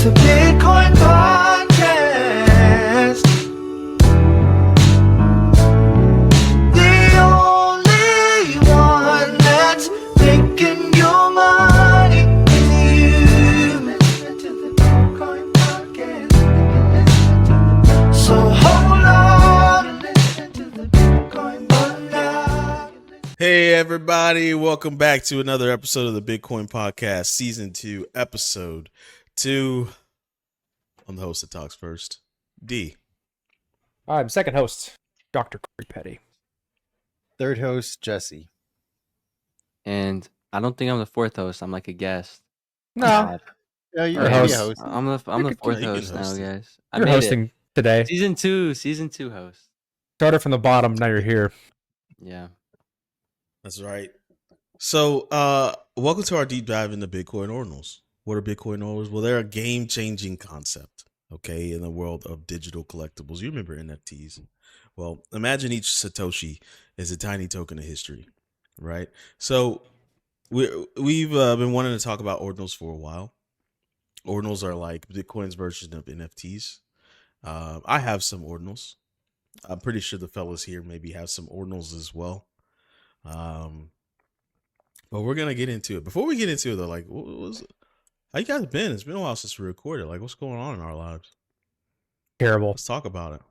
It's the Bitcoin Podcast. The only one that's making your money with you. Listen to the Bitcoin Podcast. So hold on and listen to the Bitcoin Podcast. Hey everybody, welcome back to another episode of the Bitcoin Podcast, Season 2, Episode 2. I'm the host that talks first, D. I'm second host, Dr. Corey Petty. Third host, Jessie. And I don't think I'm the fourth host. I'm like a guest. No, Yeah, Or you're a host. host. I'm the could- fourth you can host now, host it. guys. I you're made hosting today. it. Season two host. Started from the bottom, now you're here. Yeah. That's right. So, welcome to our deep dive into Bitcoin Ordinals. What are Bitcoin Ordinals? Well, they're a game-changing concept, okay, in the world of digital collectibles. You remember NFTs. Well, imagine each Satoshi is a tiny token of history, right? So, we've been wanting to talk about Ordinals for a while. Ordinals are like Bitcoin's version of NFTs. I have some Ordinals. I'm pretty sure the fellas here maybe have some Ordinals as well. But we're gonna get into it. Before we get into it, though, like, how you guys been? It's been a while since we recorded. Like, what's going on in our lives? Terrible. Let's talk about it.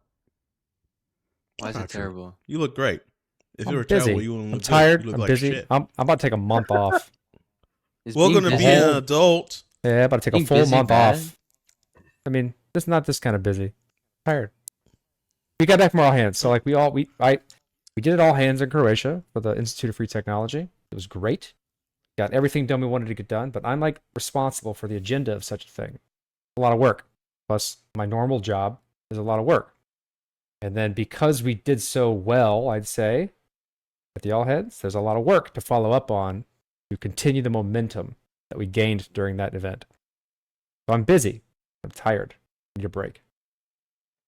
Why is Not it true. terrible? You look great. If you I'm were busy. terrible, you wouldn't I'm look good. tired. You look I'm like busy. shit. I'm about to take a month off. Is Welcome to being being busy- an adult. Yeah, I'm about to take a Being full busy month bad? off. I mean, it's not this kind of busy. Tired. We got back from all hands. So like we did it all hands in Croatia for the Institute of Free Technology. It was great. Got everything done we wanted to get done, but I'm like responsible for the agenda of such a thing. A lot of work. Plus my normal job is a lot of work. And then because we did so well, I'd say, at the All Heads, there's a lot of work to follow up on to continue the momentum that we gained during that event. So I'm busy. I'm tired. I need a break.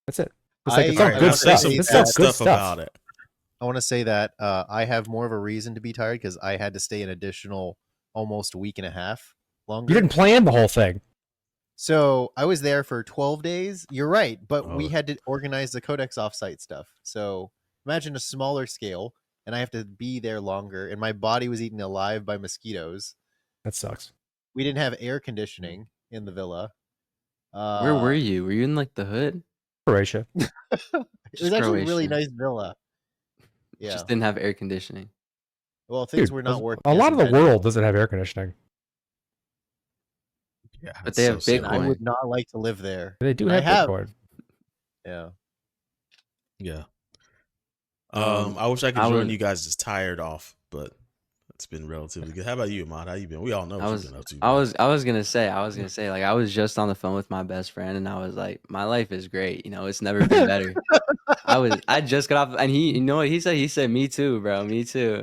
That's it. It's like it's all I good wanna stuff. say It's that- all good stuff stuff. about it. I want to say that I have more of a reason to be tired because I had to stay an additional almost week and a half longer. You didn't plan the whole thing. So I was there for 12 days. You're right, but Oh. we had to organize the Codex offsite stuff. So imagine a smaller scale, and I have to be there longer, and my body was eaten alive by mosquitoes. That sucks. We didn't have air conditioning in the villa. Where were you? Were you in like the hood? Croatia. It was Just actually a really Croatia. nice villa. Yeah. Just didn't have air conditioning. Well, things Dude, were not working. A as lot of the intended. world doesn't have air conditioning. Yeah, But it's they have sad. And I Bitcoin. would not like to live there. They do I have have. Bitcoin. Yeah. Yeah. Um, I wish I could I join would- you guys just tired off, but it's been relatively good. How about you, Ahmad? How you been? We all know what you've been up to. I was gonna say, like, I was just on the phone with my best friend, and I was like, my life is great. You know, it's never been better. I just got off, and you know what he said? He said, "Me too, bro. Me too."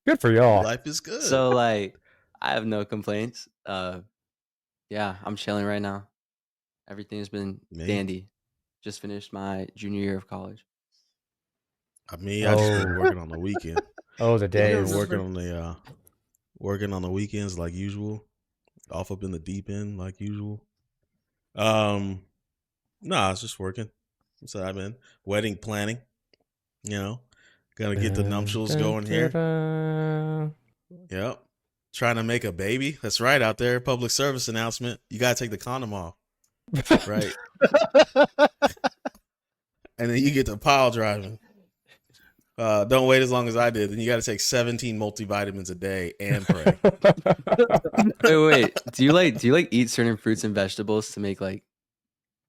Good for y'all. Life is good. So like, I have no complaints. Yeah, I'm chilling right now. Everything's been Me? dandy. Just finished my junior year of college. I mean, I just been Oh. working on the weekend. Oh, the I've days. been working on the weekends like usual. Off up in the deep end like usual. Nah, it's just working. That's what I've been. Wedding planning. You know, gotta get the nuptials going here. Yep. Trying to make a baby. That's right, out there. Public service announcement. You gotta take the condom off. Right. And then you get to pile driving. Don't wait as long as I did. Then you got to take 17 multivitamins a day and pray. Wait. Do you like eat certain fruits and vegetables to make like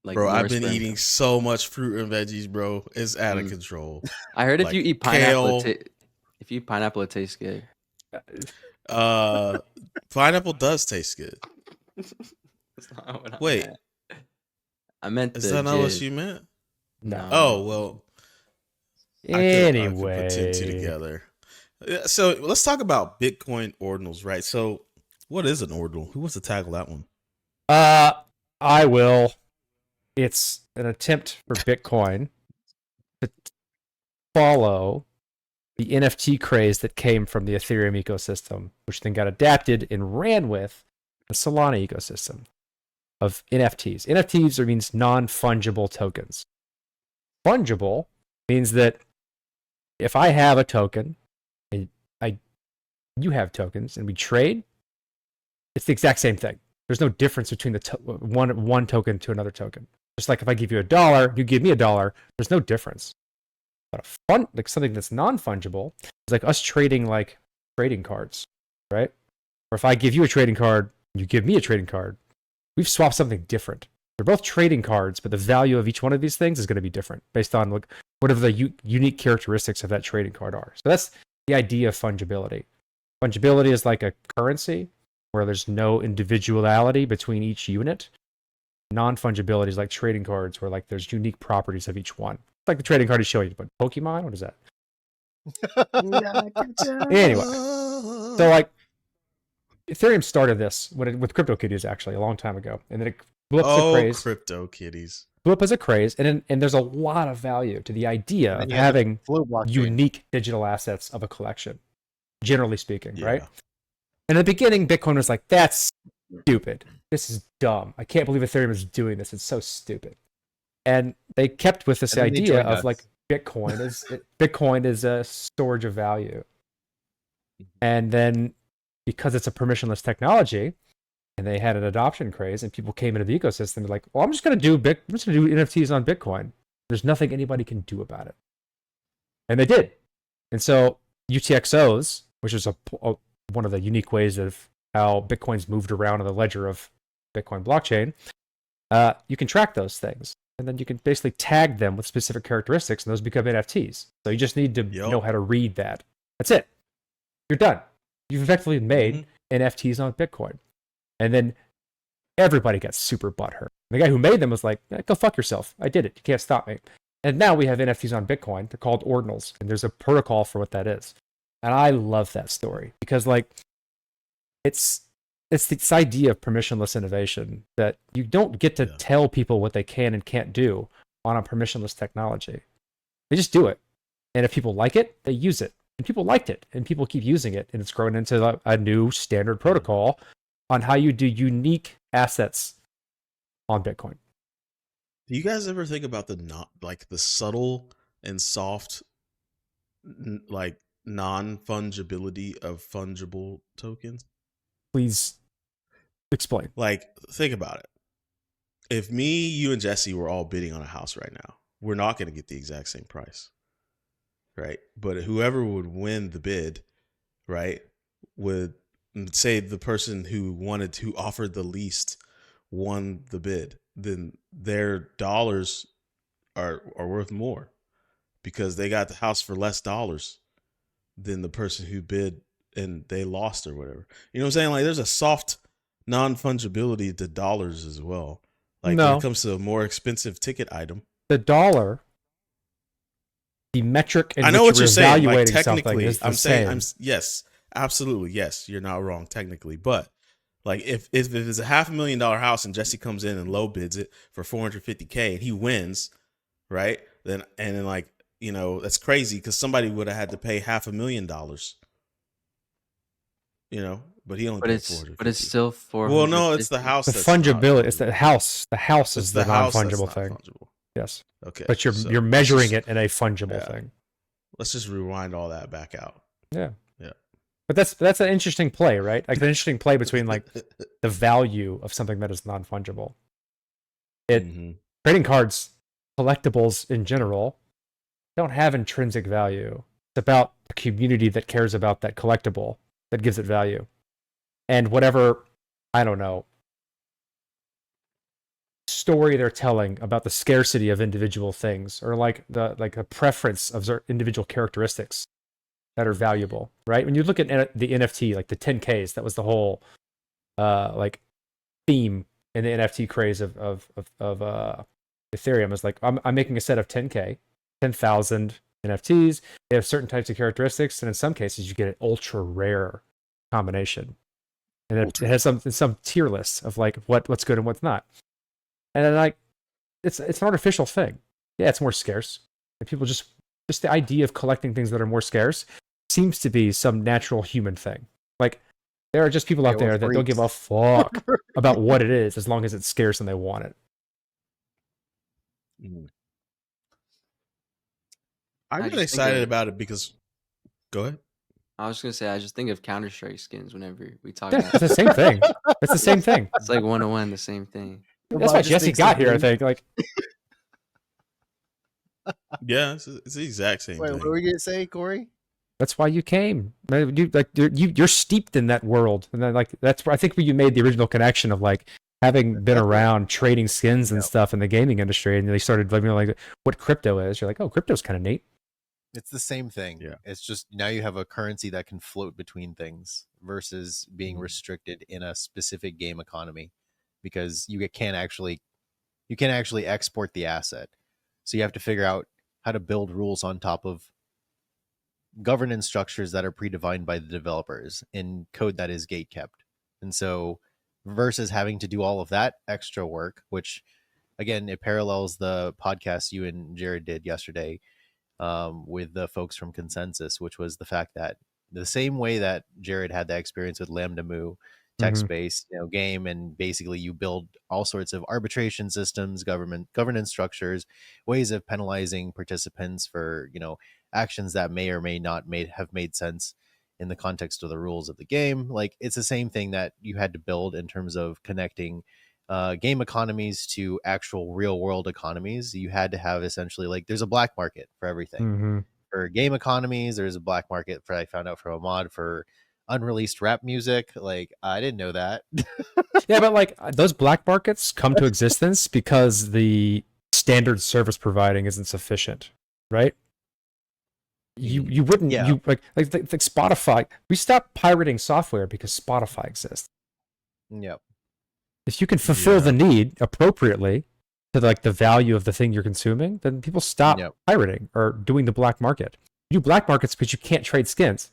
Bro, more I've been sperm? eating so much fruit and veggies, bro. It's out of Mm. control. I heard if like you eat pineapple, kale. if you eat pineapple, it tastes good. Pineapple does taste good. That's not what I Wait. meant. I meant Is the that not what jizz. you meant? No. Oh, well. I could Anyway. put two and two together. Yeah, so let's talk about Bitcoin ordinals, right? So what is an ordinal? Who wants to tackle that one? I will. It's an attempt for Bitcoin to follow the NFT craze that came from the Ethereum ecosystem, which then got adapted and ran with the Solana ecosystem. of NFTs. NFTs means non-fungible tokens. Fungible means that if I have a token and you have tokens and we trade, it's the exact same thing. There's no difference between the one token to another token. Just like if I give you $1, you give me $1, there's no difference. But something that's non-fungible is like us trading like trading cards, right? Or if I give you a trading card, you give me a trading card, we've swapped something different. They're both trading cards, but the value of each one of these things is going to be different based on whatever the unique characteristics of that trading card are. So that's the idea of fungibility. Fungibility is like a currency where there's no individuality between each unit. Non-fungibility is like trading cards where like there's unique properties of each one. It's like the trading card is showing you, but Pokemon, what is that? Anyway, so like Ethereum started this with CryptoKitties actually a long time ago, and then it blew up as a craze. CryptoKitties. Blew up as a craze, and there's a lot of value to the idea of And you had the having flow blockchain. unique digital assets of a collection, generally speaking, Yeah. right? And in the beginning, Bitcoin was like, that's stupid. This is dumb. I can't believe Ethereum is doing this. It's so stupid. And they kept with this And then they idea joined of us. like Bitcoin is a storage of value. And then because it's a permissionless technology, and they had an adoption craze, and people came into the ecosystem like, well, I'm just going to do NFTs on Bitcoin. There's nothing anybody can do about it. And they did. And so UTXOs, which is one of the unique ways of how Bitcoin's moved around on the ledger of Bitcoin blockchain, you can track those things. And then you can basically tag them with specific characteristics, and those become NFTs. So you just need to know how to read that. That's it. You're done. You've effectively made NFTs on Bitcoin. And then everybody got super butthurt. The guy who made them was like, go fuck yourself. I did it. You can't stop me. And now we have NFTs on Bitcoin. They're called Ordinals. And there's a protocol for what that is. And I love that story because like it's this idea of permissionless innovation that you don't get to tell people what they can and can't do on a permissionless technology. They just do it. And if people like it, they use it. And people liked it. And people keep using it. And it's grown into a new standard protocol on how you do unique assets on Bitcoin. Do you guys ever think about the subtle and soft like non-fungibility of fungible tokens? Please explain. Like, think about it. If me, you, and Jessie were all bidding on a house right now, we're not going to get the exact same price, right? But whoever would win the bid, right, would say the person who offered the least won the bid, then their dollars are worth more because they got the house for less dollars than the person who bid and they lost or whatever. You know what I'm saying? Like there's a soft non-fungibility to dollars as well. Like when it comes to a more expensive ticket item. The dollar, the metric in I know which what you're saying. Like evaluating something technically, is the I'm saying, same. yes, absolutely, yes. You're not wrong technically, but like if it's a $500,000 house and Jessie comes in and low bids it for $450K and he wins, right? Then like that's crazy because somebody would have had to pay $500,000. But he only paid $450. But it's still Well, no, it's the house. The that's fungibility. not It's the house. The house It's is the the house that's non-fungible not thing. fungible. Yes. Okay, But you're so measuring let's it in a fungible yeah. thing. Let's just rewind all that back out. Yeah. Yeah. But that's an interesting play, right? Like an interesting play between like the value of something that is non-fungible. Trading cards, collectibles in general, don't have intrinsic value. It's about the community that cares about that collectible that gives it value. And whatever, I don't know, story they're telling about the scarcity of individual things or like a preference of individual characteristics that are valuable, right? When you look at the NFT, like the 10Ks, that was the whole like theme in the NFT craze of Ethereum is like, I'm making a set of 10K, 10,000 NFTs. They have certain types of characteristics, and in some cases, you get an ultra rare combination, and it has some tier lists of like what's good and what's not. And then like it's an artificial thing. Yeah, it's more scarce, and people just the idea of collecting things that are more scarce seems to be some natural human thing. Like There are just people out Yeah, we're there that don't give a freaks. fuck about what it is as long as it's scarce and they want it. I I got just think excited of about it because. Go ahead. I was gonna say I just think of Counter-Strike skins whenever we talk Yeah, about it's the same thing. It's the same thing. it's like 101, the same thing. That's why Ahmad just Jessie thinks of got here, I things- think. Like, Yeah, it's the exact same Wait, thing. what were you gonna say, Corey? that's why you came. Man, you're steeped in that world, and then like that's where I think where you made the original connection of like having been around trading skins and Yep. stuff in the gaming industry, and they started letting me know like what crypto is. You're like, oh, crypto's kind of neat. It's the same thing. Yeah. It's just now you have a currency that can float between things versus being Mhm. restricted in a specific game economy because you can't actually export the asset. So you have to figure out how to build rules on top of governance structures that are predefined by the developers in code that is gate kept. And so versus having to do all of that extra work, which again, it parallels the podcast you and Jared did yesterday with the folks from Consensus, which was the fact that the same way that Jared had that experience with Lambda Mu text-based game, and basically you build all sorts of arbitration systems, governance structures, ways of penalizing participants for actions that may or may not have made sense in the context of the rules of the game. Like it's the same thing that you had to build in terms of connecting game economies to actual real world economies. You had to have essentially like there's a black market for everything. Mm-hmm. For game economies, there's a black market for I found out from Ahmad for unreleased rap music. Like I didn't know that. Yeah, but like those black markets come to existence because the standard service providing isn't sufficient, right? You wouldn't Yeah. you like Spotify. We stopped pirating software because Spotify exists. Yep. If you can fulfill Yeah. the need appropriately to like the value of the thing you're consuming, then people stop Yep. pirating or doing the black market. You do black markets because you can't trade skins.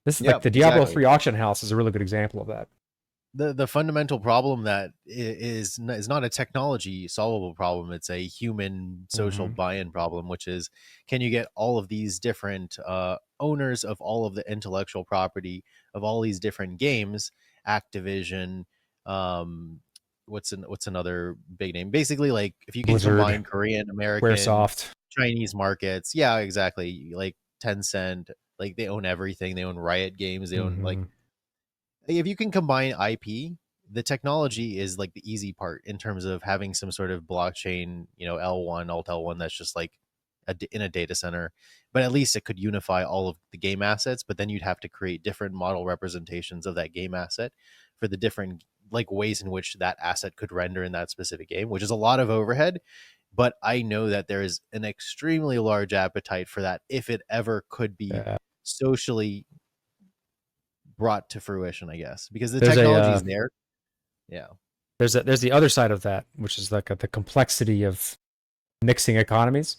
This is like Yep, the Diablo exactly. 3 auction house is a really good example of that. The fundamental problem that is not a technology solvable problem. It's a human social Mhm. buy-in problem, which is can you get all of these different owners of all of the intellectual property of all these different games, Activision, what's another big name? Basically, like if you can Blizzard, combine Korean, American, Squaresoft. Chinese markets, yeah, exactly. Like Tencent, like they own everything. They own Riot Games. They own like Mhm. if you can combine IP, the technology is like the easy part in terms of having some sort of blockchain, L1, Alt L1 that's just like in a data center. But at least it could unify all of the game assets. But then you'd have to create different model representations of that game asset for the different like ways in which that asset could render in that specific game, which is a lot of overhead. But I know that there is an extremely large appetite for that if it ever could be Yeah. socially brought to fruition, I guess, because the There's technology a is there. Yeah. there's the other side of that, which is like the complexity of mixing economies.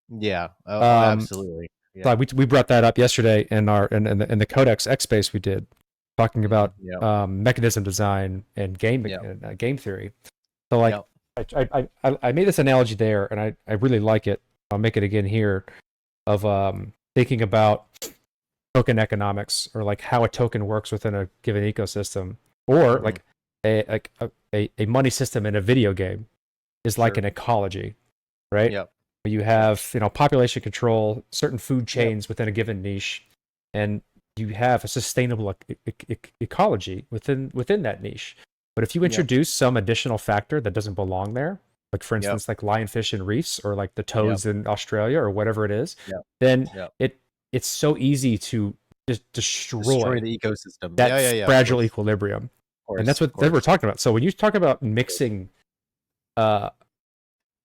Yeah. Oh, Um, absolutely. Yeah. Like we brought that up yesterday in our in the Codex X space we did, talking about Yeah. mechanism design and game Yeah. game theory. So like I made this analogy there, and I really like it. I'll make it again here of thinking about token economics, or like how a token works within a given ecosystem, or Mhm. like a money system in a video game is like Sure. an ecology, right? Yep. Where you have population control, certain food chains within a given niche, and you have a sustainable ecology within that niche. But if you Yep. introduce some additional factor that doesn't belong there, like for Yep. instance, like lionfish in reefs, or like the Yep. toads in Australia, or whatever it is, Yep. then Yep. it's so easy to just destroy the ecosystem. that Yeah. fragile Of equilibrium. course. And that's what we're talking about. So when you talk about mixing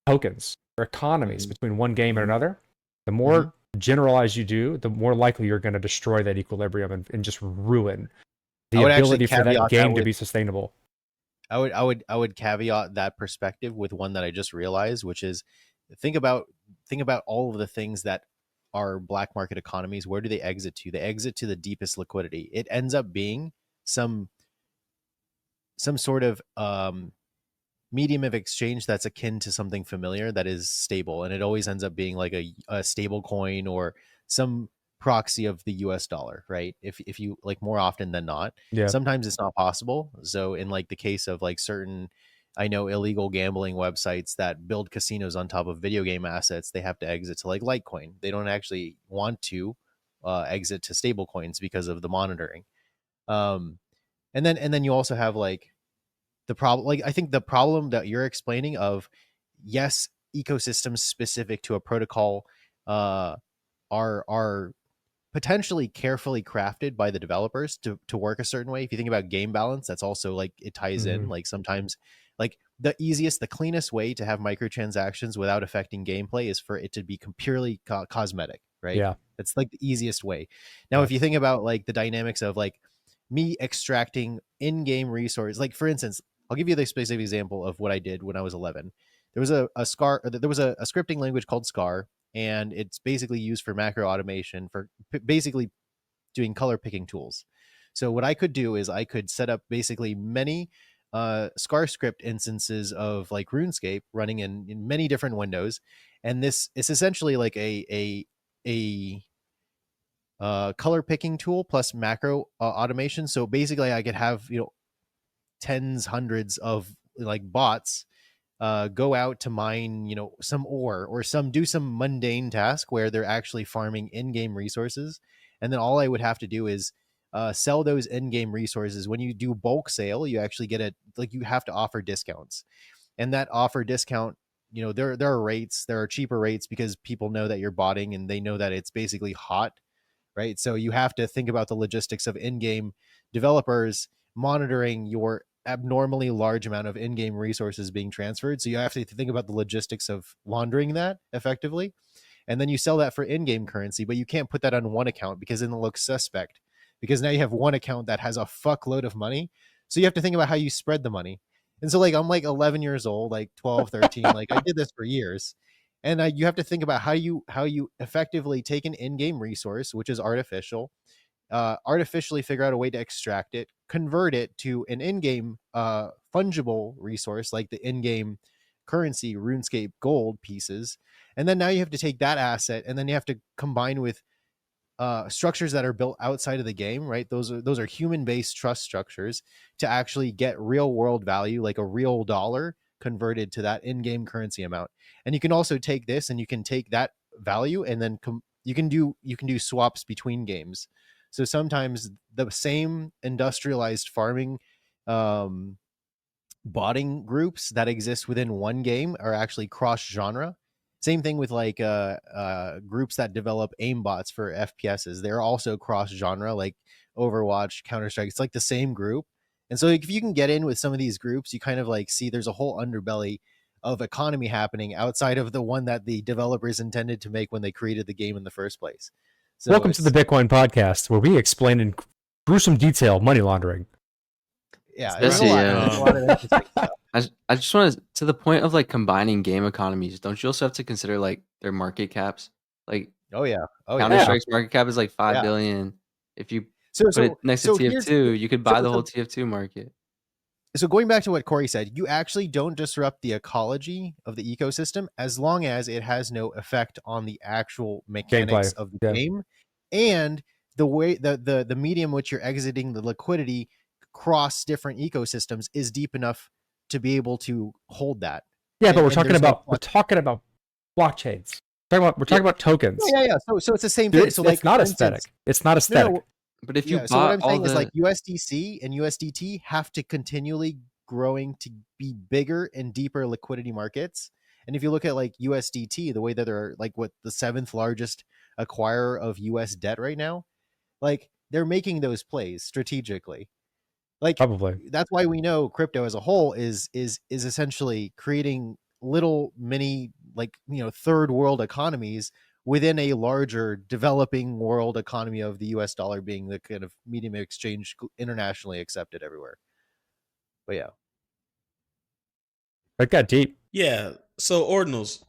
tokens or economies Mhm. between one game and Mhm. another, the more generalized you do, the more likely you're going to destroy that equilibrium and just ruin I the would actually ability for that caveat game that to with be sustainable. I would caveat that perspective with one that I just realized, which is think about all of the things that are black market economies. Where do they exit to? They exit to the deepest liquidity. It ends up being some sort of medium of exchange that's akin to something familiar that is stable, and it always ends up being like a stable coin or some proxy of the US dollar, right? If you like, more often than not. Yeah. Sometimes it's not possible. So in like the case of like certain, I know, illegal gambling websites that build casinos on top of video game assets, they have to exit to like Litecoin. They don't actually want to exit to stable coins because of the monitoring. Um, and then you also have like the problem. Like I think the problem that you're explaining of, yes, ecosystems specific to a protocol are potentially carefully crafted by the developers to work a certain way. If you think about game balance, that's also like, it ties in. Like sometimes, like the easiest, the cleanest way to have microtransactions without affecting gameplay is for it to be purely cosmetic, right? Yeah. That's like the easiest way. Now, if you think about like the dynamics of like me extracting in-game resources, like for instance, I'll give you the specific example of what I did when I was 11. There was a scripting language called Scar, and it's basically used for macro automation for basically doing color picking tools. So what I could do is I could set up basically many Scar script instances of like RuneScape running in many different windows, and this is essentially like a color picking tool plus macro automation. So basically, I could have, you know, tens, hundreds of like bots go out to mine, you know, some ore or do some mundane task where they're actually farming in-game resources, and then all I would have to do is sell those in-game resources. When you do bulk sale, you actually get you have to offer discounts, and that offer discount, you know, there are rates, there are cheaper rates because people know that you're botting and they know that it's basically hot, right? So you have to think about the logistics of in-game developers monitoring your abnormally large amount of in-game resources being transferred. So you have to think about the logistics of laundering that effectively. And then you sell that for in-game currency, but you can't put that on one account because then it looks suspect, because now you have one account that has a fuckload of money. So you have to think about how you spread the money. And so like, I'm like 11 years old, like 12, 13, like I did this for years. And you have to think about how you effectively take an in-game resource, which is artificial, artificially figure out a way to extract it, convert it to an in-game fungible resource like the in-game currency, RuneScape gold pieces. And then now you have to take that asset and then you have to combine with structures that are built outside of the game, right? Those are human-based trust structures to actually get real world value, like a real dollar converted to that in-game currency amount. And you can also take this and you can take that value and then you can do swaps between games. So sometimes the same industrialized farming botting groups that exist within one game are actually cross genre. Same thing with like groups that develop aim bots for FPSs. They're also cross genre, like Overwatch, Counter-Strike. It's like the same group. And so if you can get in with some of these groups, you kind of like see there's a whole underbelly of economy happening outside of the one that the developers intended to make when they created the game in the first place. So Welcome to the Bitcoin podcast, where we explain in gruesome detail money laundering. Yeah, Jessie, there's a lot of interesting stuff. I just want to the point of like combining game economies. Don't you also have to consider like their market caps? Like Oh yeah. Counter Strike's market cap is like 5 Yeah. billion. If you So put it next to TF2, you could buy the so- whole TF2 market. So going back to what Corey said, you actually don't disrupt the ecology of the ecosystem as long as it has no effect on the actual mechanics Gameplay, of the yeah. game, and the way the medium which you're exiting the liquidity cross different ecosystems is deep enough to be able to hold that. Yeah, but And we're talking there's no about blockchains. We're talking about tokens. Yeah. So it's the same Dude, thing. it's, So like it's not for aesthetic. instance- It's not aesthetic. But if you so what bought I'm all saying the is like USDC and USDT have to continually growing to be bigger and deeper liquidity markets. And if you look at like USDT, the way that they're like what the 7th largest acquirer of US debt right now, like they're making those plays strategically. Like Probably. that's why we know crypto as a whole is essentially creating little mini, like, you know, third world economies within a larger developing world economy of the US dollar being the kind of medium of exchange internationally accepted everywhere. But yeah. It got deep. Yeah. So ordinals.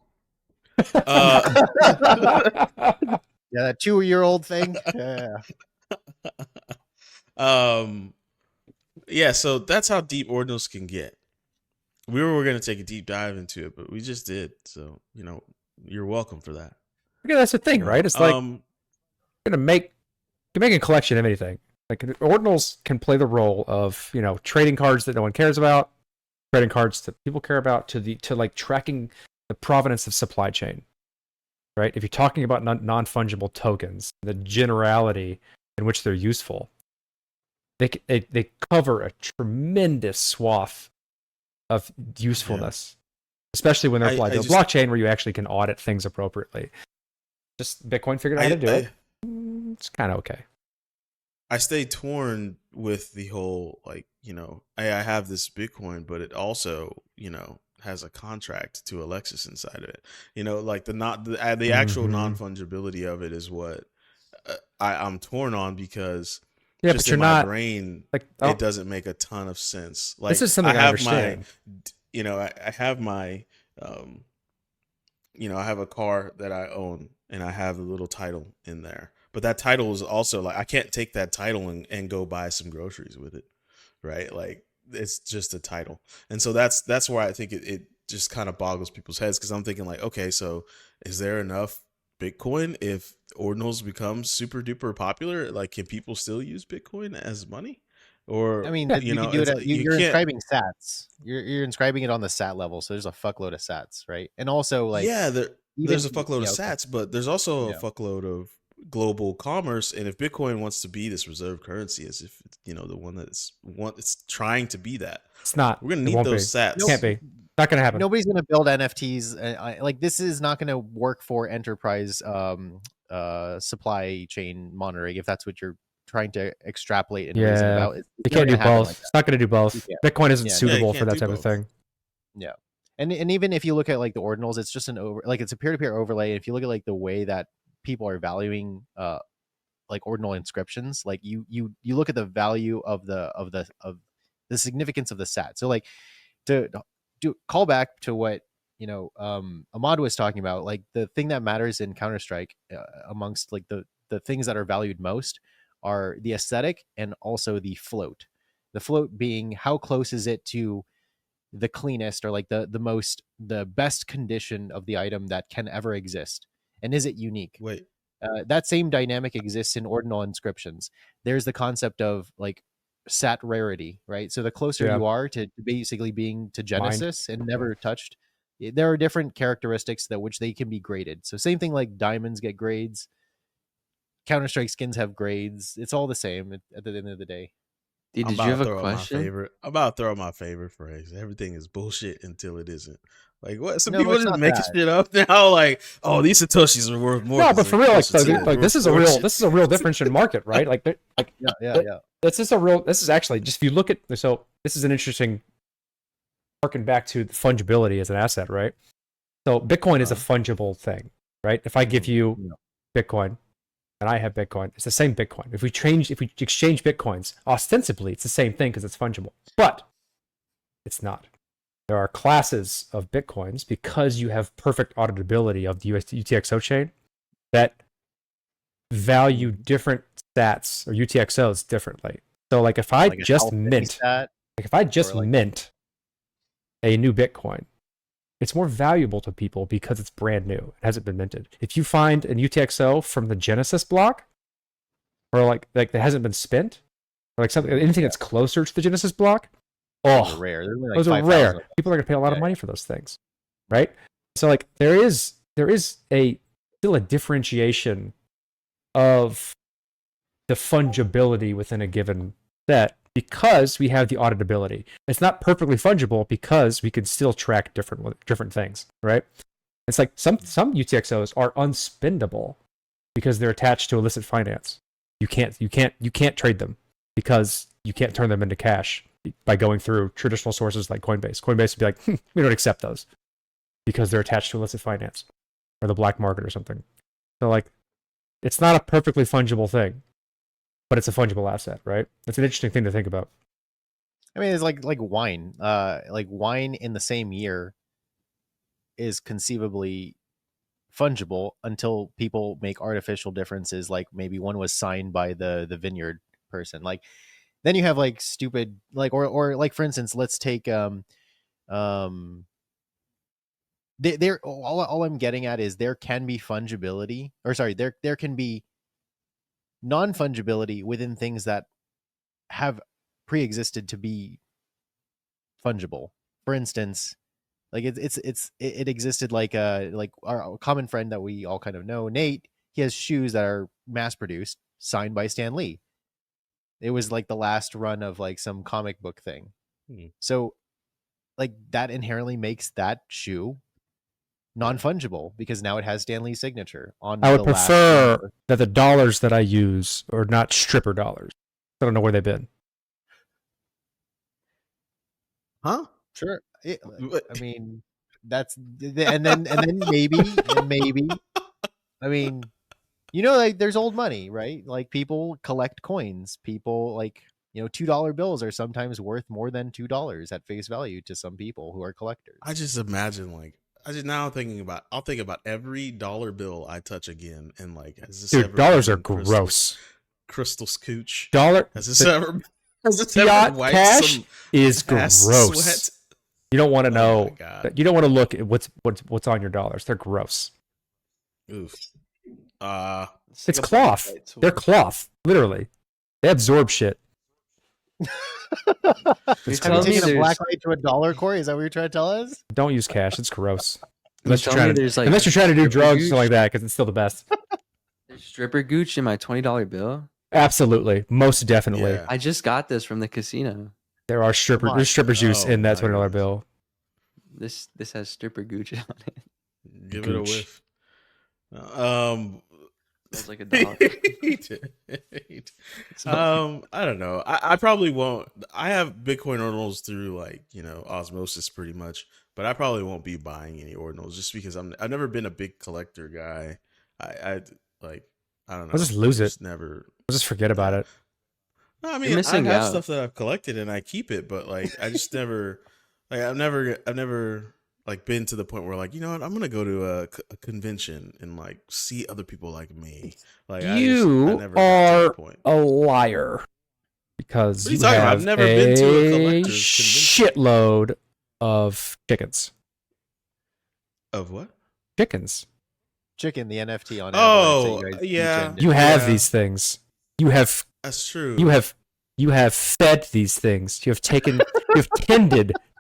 Yeah, that 2-year-old thing. Yeah. Yeah, so that's how deep ordinals can get. We were going to take a deep dive into it, but we just did. So, you know, you're welcome for that. Okay, that's the thing, right? It's like you can make a collection of anything. Like ordinals can play the role of, you know, trading cards that no one cares about, trading cards that people care about, to like tracking the provenance of supply chain. Right? If you're talking about non-fungible tokens, the generality in which they're useful, they cover a tremendous swath of usefulness, especially when they're applied to a blockchain where you actually can audit things appropriately. Just Bitcoin figured out how to do it. It's kind of okay. I stay torn with the whole, like, you know, I have this Bitcoin, but it also, you know, has a contract to Alexis inside of it. You know, like the actual non-fungibility of it is what I'm torn on, because just in my brain, like, it doesn't make a ton of sense. Like, this is something I understand. You know, I have my, you know, I have a car that I own, and I have a little title in there. But that title is also like, I can't take that title and go buy some groceries with it, right? Like, it's just a title. And so that's why I think it just kind of boggles people's heads, because I'm thinking like, okay, so is there enough Bitcoin if ordinals become super duper popular? Like, can people still use Bitcoin as money? Or, I mean, you know, can do it. like, You're inscribing sats. You're inscribing it on the sat level, so there's a fuckload of sats, right? And also, like, there's a fuckload of sats, but there's also a fuckload of global commerce. And if Bitcoin wants to be this reserve currency, as if, you know, the one that's it's trying to be that, it's not. We're gonna need those sats. Can't be. Not gonna happen. Nobody's gonna build NFTs. Like, this is not gonna work for enterprise supply chain monitoring, if that's what you're trying to extrapolate and reason about. You can't do both. It's not gonna do both. Bitcoin isn't suitable for that type of thing. Yeah. And even if you look at like the ordinals, it's just it's a peer-to-peer overlay. If you look at like the way that people are valuing like ordinal inscriptions, like you look at the value of the significance of the sat. So like, to call back to what, you know, Ahmad was talking about, like the thing that matters in Counter-Strike, amongst like the things that are valued most, are the aesthetic and also the float. The float being how close is it to the cleanest, or like the best condition of the item that can ever exist, and is it unique? That same dynamic exists in ordinal inscriptions. There's the concept of like sat rarity, right? So the closer you are to basically being to Genesis and never touched, there are different characteristics that which they can be graded. So same thing, like diamonds get grades, Counter-Strike skins have grades. It's all the same at the end of the day. Did you have a question? I'm about to throw my favorite phrase. Everything is bullshit until it isn't. Like, what? Some people just making shit up now. Like, oh, these satoshis are worth more. No, but for real, like this is a real difference in market, right? Like, This is actually, just if you look at, so this is an interesting, harken back to the fungibility as an asset, right? So Bitcoin is a fungible thing, right? If I give you Bitcoin and I have Bitcoin, it's the same Bitcoin. If we exchange Bitcoins, ostensibly it's the same thing because it's fungible, but it's not. There are classes of Bitcoins, because you have perfect auditability of the UTXO chain, that value different stats or UTXOs differently. So like if I just mint a new Bitcoin, it's more valuable to people because it's brand new. It hasn't been minted. If you find an UTXO from the Genesis block, or like that hasn't been spent, or like anything that's closer to the Genesis block, those are rare. Those are rare. People are going to pay a lot of money for those things, right? So like there is still a differentiation of the fungibility within a given set, because we have the auditability. It's not perfectly fungible because we can still track different things, right? It's like some UTXOs are unspendable because they're attached to illicit finance. You can't trade them because you can't turn them into cash by going through traditional sources like Coinbase. Coinbase would be like, we don't accept those because they're attached to illicit finance or the black market or something. So like, it's not a perfectly fungible thing, but it's a fungible asset, right? It's an interesting thing to think about. I mean, it's like wine. Like wine in the same year is conceivably fungible until people make artificial differences. Like maybe one was signed by the vineyard person. Like then you have like stupid, like, or like, for instance, let's take there all I'm getting at is there can be fungibility, or sorry, there can be non-fungibility within things that have pre-existed to be fungible. For instance, like it existed like our common friend that we all kind of know, Nate. He has shoes that are mass produced, signed by Stan Lee. It was like the last run of like some comic book thing. So like that inherently makes that shoe non-fungible because now it has Stan Lee's signature on. I would the last prefer number. that the dollars that I use are not stripper dollars. I don't know where they've been. Huh? Sure. I mean, that's and then maybe. I mean, like there's old money, right? Like people collect coins. People like $2 bills are sometimes worth more than $2 at face value to some people who are collectors. I just imagine now I'll think about every dollar bill I touch again, and like, has this Dude, ever dollars are been gross. crystal scooch? Dollar Has this ever fiat wiped cash some is ass gross. sweat? You don't want to Oh know. my God. You don't want to look at what's on your dollars. They're gross. Oof. It's cloth. They're cloth, literally. They absorb shit. You're Have you telling me taken a there's, black light to a dollar, Corey? Is that what you're trying to tell us? Don't use cash. It's gross. you're Unless you're telling me trying to, there's like unless you're trying to do stripper drugs or gooch? something like that, because it's still the best. There's stripper gooch in my $20 bill. Absolutely, most definitely. Yeah. I just got this from the casino. There are Come on. there's stripper juice Oh in that my $20 goodness. bill. This has stripper gooch on it. Give it a Gooch. whiff. Smells like a dog. I don't know. I probably won't. I have Bitcoin ordinals through osmosis pretty much, but I probably won't be buying any ordinals just because I've never been a big collector guy. I don't know. I'll just lose it. Just never. I'll just forget about it. No, I You're mean, I missing have out. stuff that I've collected and I keep it, but I just never, I've never been to the point where I'm gonna go to a convention and see other people like me. I You never got to that are point. a liar because What are you you talking about? have I've never been to a collector's shitload of chickens. Of what? Chickens. Chicken, the NFT on Oh, Avalanche that you guys yeah. degened You into. have Yeah. these things. You have That's true. you have fed these things. You have tended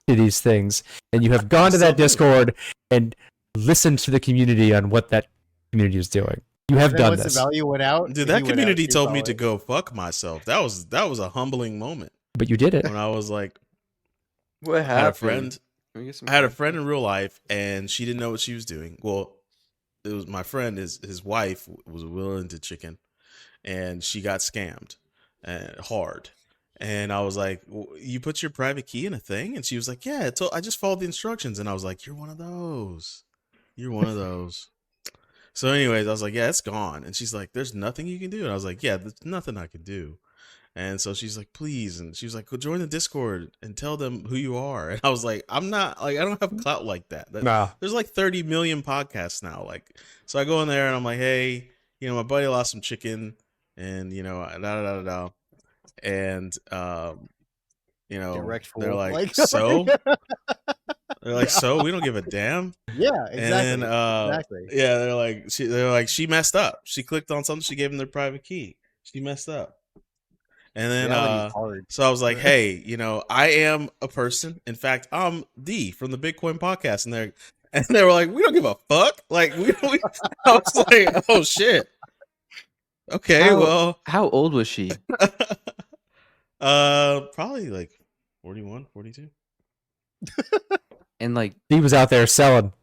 to these things, and you have gone to that Still do. Discord and listened to the community on what that community is doing. You have Then done once this, the value went out, Dude, he that went community out too, told me to probably. go fuck myself. That was a humbling moment but you did it. when I was like, What I had a happened? friend. Can we get some I had a context? friend in real life, and she didn't know what she was doing. Well, it was my friend. His wife was willing to chicken, and she got scammed hard. And I was like, "You put your private key in a thing?" And she was like, "Yeah, I just followed the instructions." And I was like, "You're one of those. You're one of those." So, anyways, I was like, "Yeah, it's gone." And she's like, "There's nothing you can do." And I was like, "Yeah, there's nothing I can do." And so she's like, "Please." And she was like, "Go join the Discord and tell them who you are." And I was like, "I'm not I don't have clout like that. Nah. There's 30 million podcasts now." So I go in there and I'm like, "Hey, my buddy lost some chicken and, da da da da." And, Get wrecked, they're fool. like, "So?" They're like, "So? We don't give a damn." Yeah, exactly. And then, exactly. yeah, they're like, she messed up. She clicked on something. She gave them their private key. She messed up. And then, Reality's hard. so I was like, "Hey, I am a person. In fact, I'm from the Bitcoin podcast." And they were like, "We don't give a fuck." I was like, "Oh shit." Okay, well, How old was she? probably 41, 42. And He was out there selling.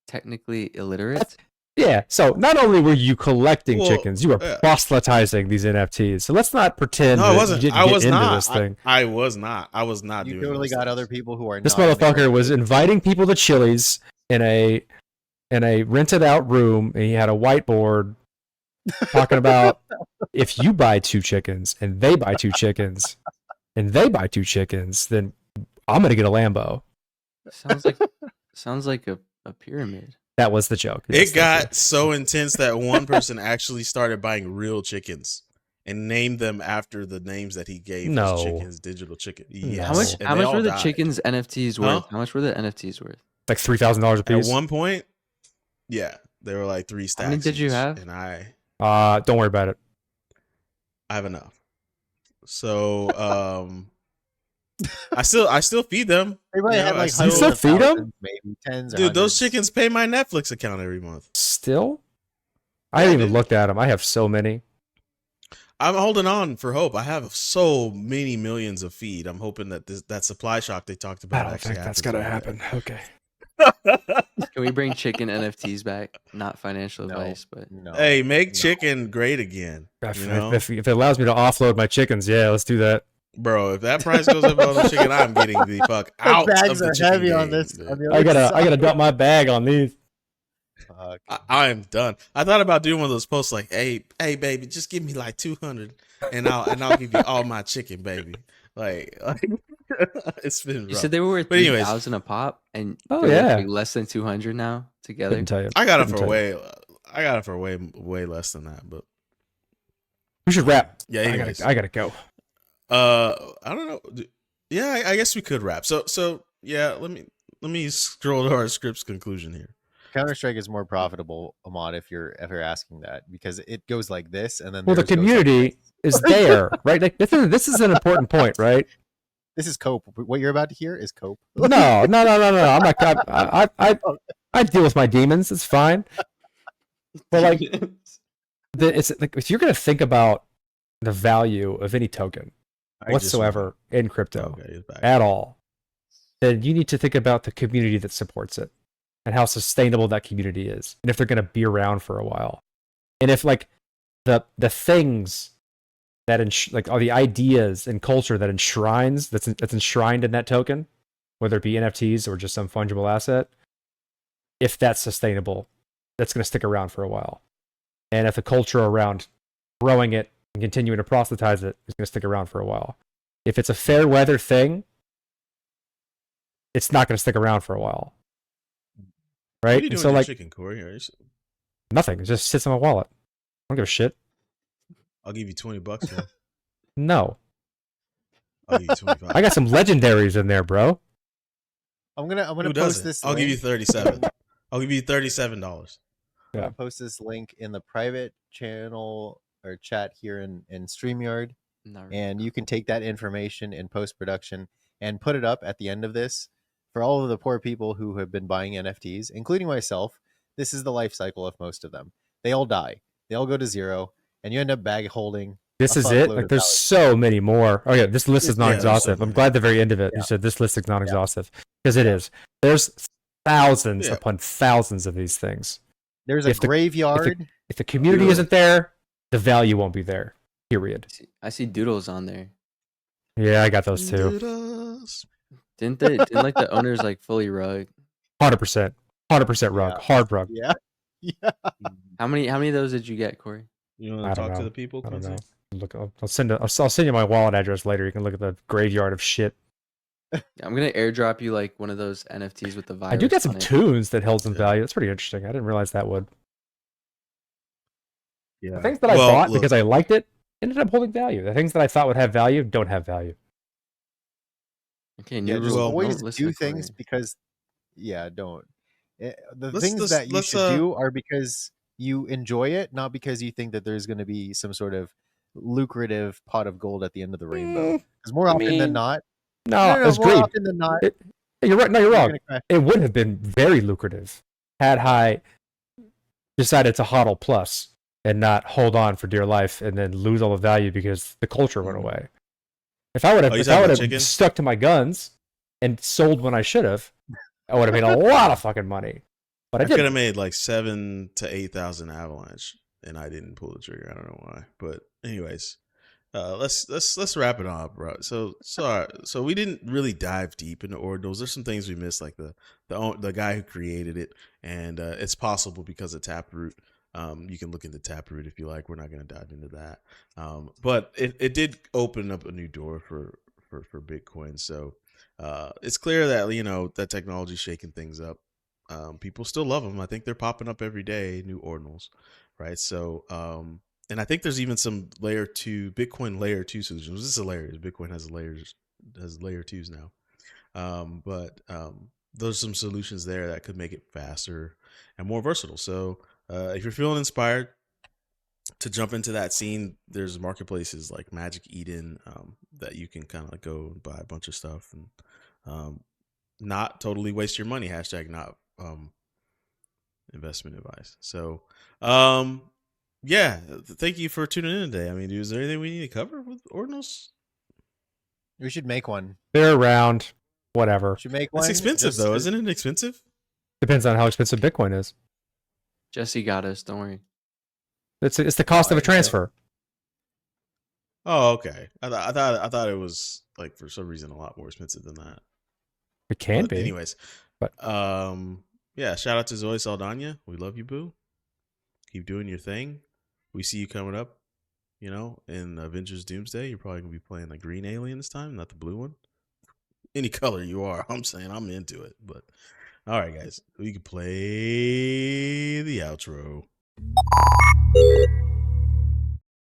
technically illiterate? Yeah. So not only were you collecting Well, chickens, you were proselytizing these NFTs. So let's not pretend No, I that wasn't. you didn't I get was into not. this thing. I was not. I was not You doing. totally those got things. other people who are This not in the motherfucker was group. inviting people to Chili's in a rented out room, and he had a whiteboard talking about if you buy 2 chickens and they buy 2 chickens and they buy 2 chickens, then I'm gonna get a Lambo. Sounds like a pyramid. That was the joke. Yes, It thank got so intense that one person actually started buying real chickens and named them after the names that he gave No. his chickens, digital chicken. Yes. How much? And How they much all were the died. chickens NFTs worth? Huh? How much were the NFTs worth? you. Like $3,000 a At piece. one point? Yeah, they were 3 stacks. many did you each, have? And Don't worry about it. I have enough. So I still feed them. They might You know, have I like still- You hundreds still of feed 'em? thousands, maybe tens. Or Dude, those hundreds. chickens pay my Netflix account every month. Still? I Yeah, haven't even dude. looked at them. I have so many. I'm holding on for hope. I have so many millions of feed. I'm hoping that that supply shock they talked about actually happens one day. Okay. Can we bring chicken NFTs back? Not financial No. advice, but No. Hey, make No. chicken great again. If, You know, if it allows me to offload my chickens, yeah, let's do that. bro. If that price goes up on the chicken, I'm getting the fuck The out bags of the are chicken heavy game, on this. dude. On the I other gotta dump my bag on these. Fuck. I am done. I thought about doing one of those posts like, "Hey, baby, just give me like 200, and I'll give you all my chicken, baby." Like it's been rough. you said they were worth But anyways, 3,000 a pop, and Oh, they're worth, yeah. like less than 200 now together. Couldn't tell you. I got it Couldn't for tell you. way less than that. But We should wrap. yeah, anyways, I gotta go. I don't know. Yeah, I guess we could wrap. So yeah, let me scroll to our script's conclusion here. Counter-Strike is more profitable, Ahmad, if you're ever asking that, because it goes like this, and then Well, the theirs goes like community this. is there, right? Like this is an important point, right? This is cope. What you're about to hear is cope. No. I'm not. I deal with my demons. It's fine. But like, it's like if you're gonna think about the value of any token I just whatsoever in crypto Okay, it's back. at all, then you need to think about the community that supports it and how sustainable that community is, and if they're gonna be around for a while, and if like the things that like all the ideas and culture that enshrines that's enshrined in that token, whether it be NFTs or just some fungible asset, if that's sustainable, that's going to stick around for a while. And if the culture around growing it and continuing to proselytize it is going to stick around for a while. If it's a fair weather thing, it's not going to stick around for a while. Right? What are you And doing so with like your chicken, Corey? nothing. It just sits in my wallet. I don't give a shit. I'll give you $20. Man. No. I'll give you 25. I got some legendaries in there, bro. I'm gonna Who post doesn't? this. I'll give you link. 37. I'll give you $37. I'm gonna post this link in the private channel or chat here in StreamYard, Not really. and you can take that information in post production and put it up at the end of this for all of the poor people who have been buying NFTs, including myself. This is the life cycle of most of them. They all die. They all go to zero, and you end up bag holding. This a is it. fuckload Like of there's value. so many more. Oh yeah, this list is Yeah, not there's so exhaustive. I'm many. glad at the very end of it you Yeah. said this list is not exhaustive because it is. There's thousands Yeah. upon thousands of these things. There's a If the- graveyard. If the community Really? isn't there, the value won't be there. Period. I see doodles on there. Yeah, I got those too. Doodles. Didn't like the owners like fully rug? 100%. 100% rug. Yeah. Hard rug. Yeah. Yeah. How many of those did you get, Corey? You I want to don't talk to know. the people? I don't Quincy? know. Look, I'll send you my wallet address later. You can look at the graveyard of shit. Yeah, I'm gonna airdrop you like one of those NFTs with the virus. I do get some on it. tunes that held some Yeah. value. That's pretty interesting. I didn't realize that would. Yeah. The things that I Well, bought look, because I liked it ended up holding value. The things that I thought would have value don't have value. Okay, Yeah, new just rule. well, always Don't listen do to things Corey. because, don't. The Let's- things let's- that you let's, should do are because you enjoy it, not because you think that there's going to be some sort of lucrative pot of gold at the end of the rainbow. Because more I often mean, than not, No, it's more greed. often than not, You're right. No, you're you're wrong. gonna crash. It would have been very lucrative had I decided to hodl plus and not hold on for dear life and then lose all the value because the culture went away. If I would have, Oh, you talking about chicken? stuck to my guns and sold when I should have, I would have made a lot of fucking money. But I I could didn't. have made like 7,000 to 8,000 avalanche, and I didn't pull the trigger. I don't know why, but anyways, let's wrap it up, bro. So we didn't really dive deep into ordinals. There's some things we missed, like the guy who created it, and it's possible because of Taproot. You can look into Taproot if you like. We're not going to dive into that, but it did open up a new door for Bitcoin. So it's clear that that technology's shaking things up. People still love them. I think they're popping up every day, new ordinals, right? So, and I think there's even some Bitcoin layer 2 solutions. This is hilarious. Bitcoin has layer 2s now. But there's some solutions there that could make it faster and more versatile. So if you're feeling inspired, to jump into that scene, there's marketplaces like Magic Eden that you can kind of go and buy a bunch of stuff and not totally waste your money. Hashtag not investment advice. So, yeah, thank you for tuning in today. I mean, is there anything we need to cover with Ordinals? We should make one. They're around, whatever. Should make one. It's expensive just though, to- isn't it expensive? Depends on how expensive Bitcoin is. Jessie got us. Don't worry. It's the cost of a Alright, transfer. Oh, okay. I thought it was like for some reason a lot more expensive than that. It can But be. anyways, But- yeah. Shout out to Zoe Saldana. We love you, boo. Keep doing your thing. We see you coming up. You know, in Avengers Doomsday, you're probably gonna be playing the green alien this time, not the blue one. Any color you are, I'm saying I'm into it. But all right, guys, we can play the outro.